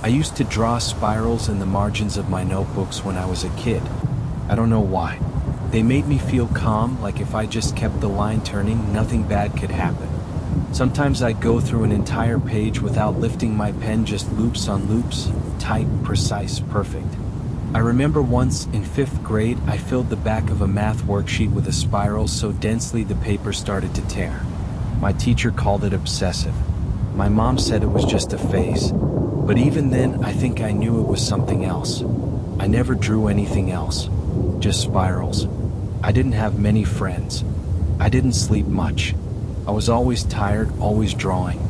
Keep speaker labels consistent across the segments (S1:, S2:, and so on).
S1: I used to draw spirals in the margins of my notebooks when I was a kid. I don't know why. They made me feel calm, like if I just kept the line turning, nothing bad could happen. Sometimes I'd go through an entire page without lifting my pen, just loops on loops, tight, precise, perfect. I remember once, in 5th grade, I filled the back of a math worksheet with a spiral so densely the paper started to tear. My teacher called it obsessive. My mom said it was just a phase. But even then, I think I knew it was something else. I never drew anything else. Just spirals. I didn't have many friends. I didn't sleep much. I was always tired, always drawing.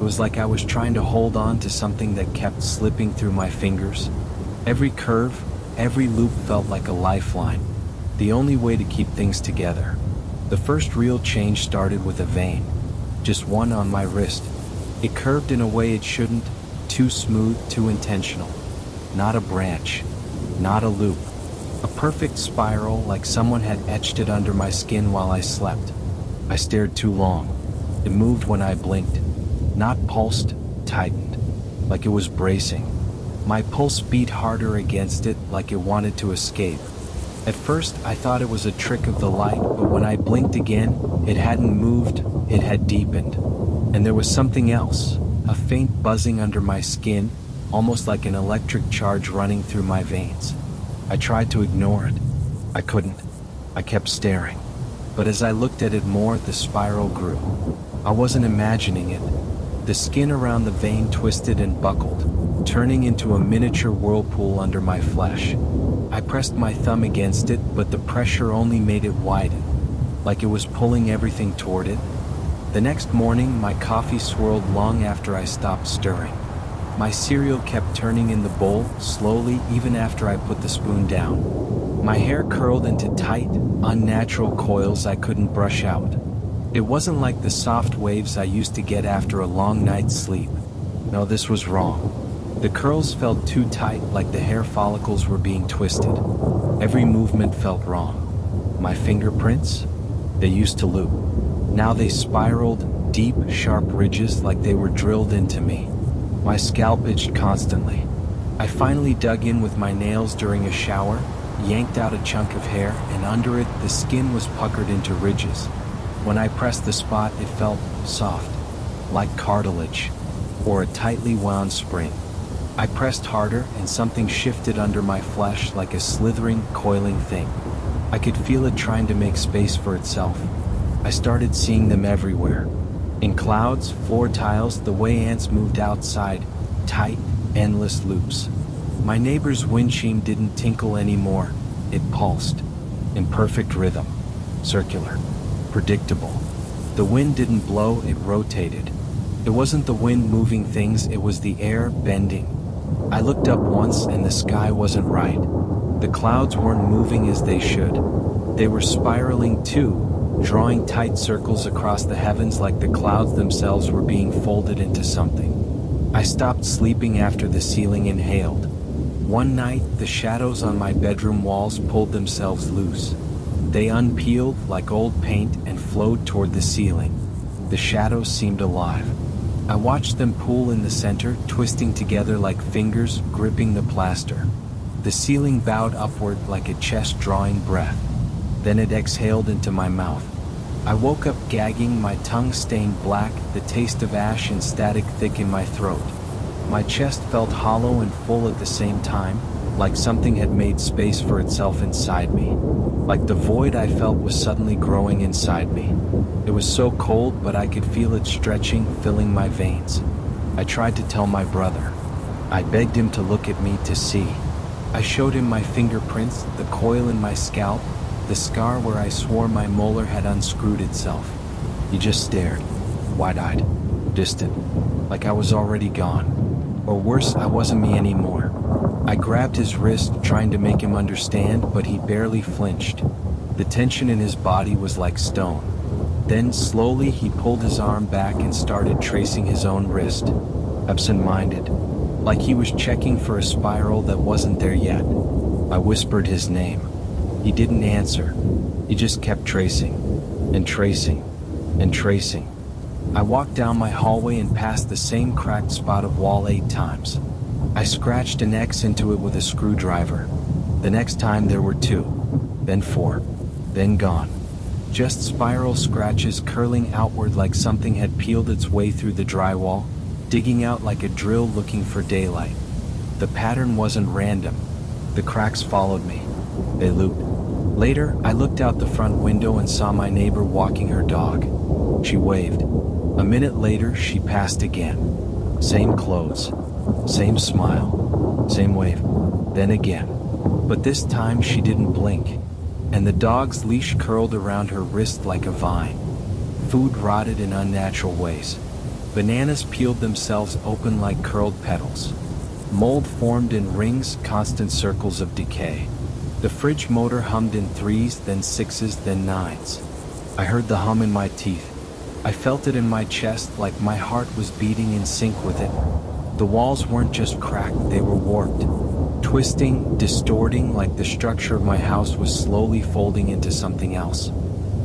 S1: It was like I was trying to hold on to something that kept slipping through my fingers. Every curve, every loop felt like a lifeline, the only way to keep things together. The first real change started with a vein, just one on my wrist. It curved in a way it shouldn't, too smooth, too intentional. Not a branch, not a loop. A perfect spiral, like someone had etched it under my skin while I slept. I stared too long. It moved when I blinked. Not pulsed, tightened, like it was bracing. My pulse beat harder against it, like it wanted to escape. At first, I thought it was a trick of the light, but when I blinked again, it hadn't moved, it had deepened. And there was something else, a faint buzzing under my skin, almost like an electric charge running through my veins. I tried to ignore it. I couldn't. I kept staring. But as I looked at it more, the spiral grew. I wasn't imagining it. The skin around the vein twisted and buckled, turning into a miniature whirlpool under my flesh. I pressed my thumb against it, but the pressure only made it widen, like it was pulling everything toward it. The next morning, my coffee swirled long after I stopped stirring. My cereal kept turning in the bowl, slowly, even after I put the spoon down. My hair curled into tight, unnatural coils I couldn't brush out. It wasn't like the soft waves I used to get after a long night's sleep. No, this was wrong. The curls felt too tight, like the hair follicles were being twisted. Every movement felt wrong. My fingerprints? They used to loop. Now they spiraled, deep, sharp ridges like they were drilled into me. My scalp itched constantly. I finally dug in with my nails during a shower, yanked out a chunk of hair, and under it, the skin was puckered into ridges. When I pressed the spot, it felt soft, like cartilage, or a tightly wound spring. I pressed harder, and something shifted under my flesh like a slithering, coiling thing. I could feel it trying to make space for itself. I started seeing them everywhere. In clouds, floor tiles, the way ants moved outside, tight, endless loops. My neighbor's windshield didn't tinkle anymore. It pulsed, in perfect rhythm, circular, predictable. The wind didn't blow, it rotated. It wasn't the wind moving things, it was the air bending. I looked up once and the sky wasn't right. The clouds weren't moving as they should. They were spiraling too, drawing tight circles across the heavens like the clouds themselves were being folded into something. I stopped sleeping after the ceiling inhaled. One night, the shadows on my bedroom walls pulled themselves loose. They unpeeled like old paint and flowed toward the ceiling. The shadows seemed alive. I watched them pool in the center, twisting together like fingers gripping the plaster. The ceiling bowed upward like a chest drawing breath. Then it exhaled into my mouth. I woke up gagging, my tongue stained black, the taste of ash and static thick in my throat. My chest felt hollow and full at the same time, like something had made space for itself inside me. Like the void I felt was suddenly growing inside me. It was so cold, but I could feel it stretching, filling my veins. I tried to tell my brother. I begged him to look at me to see. I showed him my fingerprints, the coil in my scalp, the scar where I swore my molar had unscrewed itself. He just stared, wide-eyed, distant, like I was already gone. Or worse, I wasn't me anymore. I grabbed his wrist, trying to make him understand, but he barely flinched. The tension in his body was like stone. Then, slowly, he pulled his arm back and started tracing his own wrist, absent-minded, like he was checking for a spiral that wasn't there yet. I whispered his name. He didn't answer. He just kept tracing, and tracing, and tracing. I walked down my hallway and passed the same cracked spot of wall 8 times. I scratched an X into it with a screwdriver. The next time there were 2, then 4, then gone. Just spiral scratches curling outward like something had peeled its way through the drywall, digging out like a drill looking for daylight. The pattern wasn't random. The cracks followed me. They looped. Later, I looked out the front window and saw my neighbor walking her dog. She waved. A minute later, she passed again. Same clothes, same smile, same wave. Then again. But this time she didn't blink. And the dog's leash curled around her wrist like a vine. Food rotted in unnatural ways. Bananas peeled themselves open like curled petals. Mold formed in rings, constant circles of decay. The fridge motor hummed in 3s, then 6s, then 9s. I heard the hum in my teeth. I felt it in my chest like my heart was beating in sync with it. The walls weren't just cracked, they were warped. Twisting, distorting like the structure of my house was slowly folding into something else.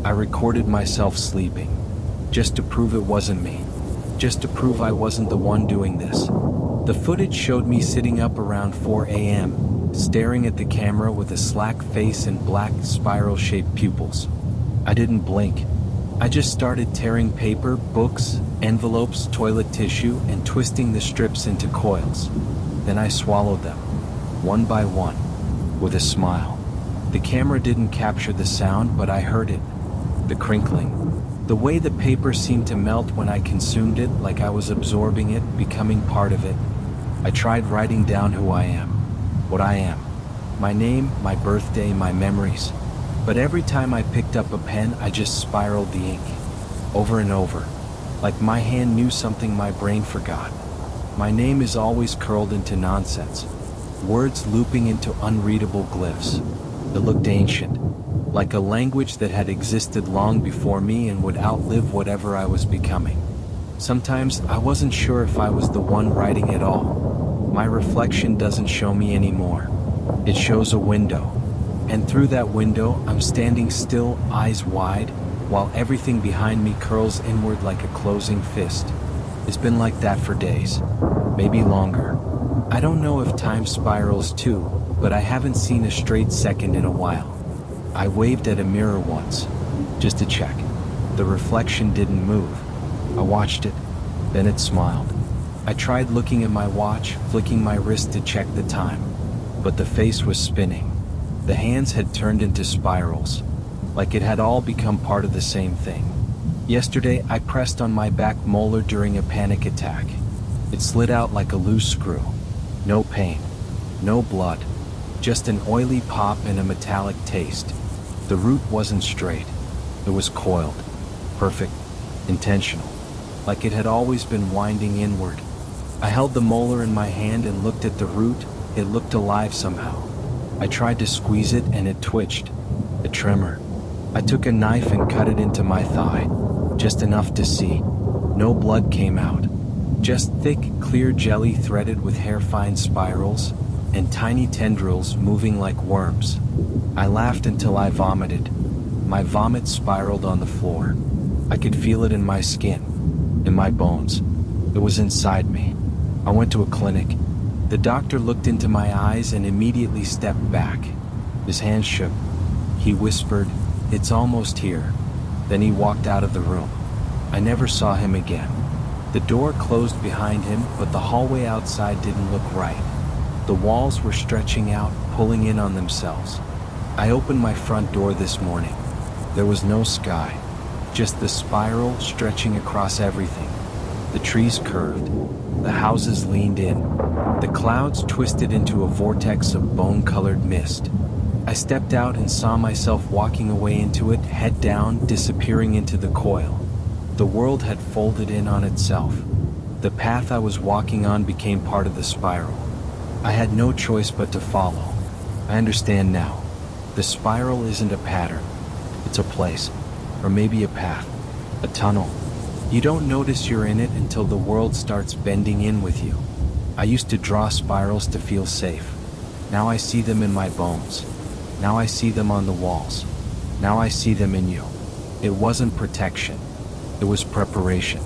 S1: I recorded myself sleeping, just to prove it wasn't me. Just to prove I wasn't the one doing this. The footage showed me sitting up around 4 a.m., staring at the camera with a slack face and black spiral-shaped pupils. I didn't blink. I just started tearing paper, books, envelopes, toilet tissue, and twisting the strips into coils. Then I swallowed them, one by one, with a smile. The camera didn't capture the sound, but I heard it. The crinkling. The way the paper seemed to melt when I consumed it, like I was absorbing it, becoming part of it. I tried writing down who I am, what I am. My name, my birthday, my memories. But every time I picked up a pen, I just spiraled the ink. Over and over. Like my hand knew something my brain forgot. My name is always curled into nonsense. Words looping into unreadable glyphs. It looked ancient. Like a language that had existed long before me and would outlive whatever I was becoming. Sometimes I wasn't sure if I was the one writing it all. My reflection doesn't show me anymore. It shows a window. And through that window, I'm standing still, eyes wide, while everything behind me curls inward like a closing fist. It's been like that for days, maybe longer. I don't know if time spirals too, but I haven't seen a straight second in a while. I waved at a mirror once, just to check. The reflection didn't move. I watched it, then it smiled. I tried looking at my watch, flicking my wrist to check the time, but the face was spinning. The hands had turned into spirals, like it had all become part of the same thing. Yesterday, I pressed on my back molar during a panic attack. It slid out like a loose screw. No pain, no blood, just an oily pop and a metallic taste. The root wasn't straight. It was coiled, perfect, intentional, like it had always been winding inward. I held the molar in my hand and looked at the root. It looked alive somehow. I tried to squeeze it and it twitched. A tremor. I took a knife and cut it into my thigh, just enough to see. No blood came out. Just thick, clear jelly threaded with hair-fine spirals and tiny tendrils moving like worms. I laughed until I vomited. My vomit spiraled on the floor. I could feel it in my skin, in my bones. It was inside me. I went to a clinic. The doctor looked into my eyes and immediately stepped back. His hand shook. He whispered, "It's almost here." Then he walked out of the room. I never saw him again. The door closed behind him, but the hallway outside didn't look right. The walls were stretching out, pulling in on themselves. I opened my front door this morning. There was no sky, just the spiral stretching across everything. The trees curved. The houses leaned in. The clouds twisted into a vortex of bone-colored mist. I stepped out and saw myself walking away into it, head down, disappearing into the coil. The world had folded in on itself. The path I was walking on became part of the spiral. I had no choice but to follow. I understand now. The spiral isn't a pattern. It's a place, or maybe a path, a tunnel. You don't notice you're in it until the world starts bending in with you. I used to draw spirals to feel safe. Now I see them in my bones. Now I see them on the walls. Now I see them in you. It wasn't protection. It was preparation.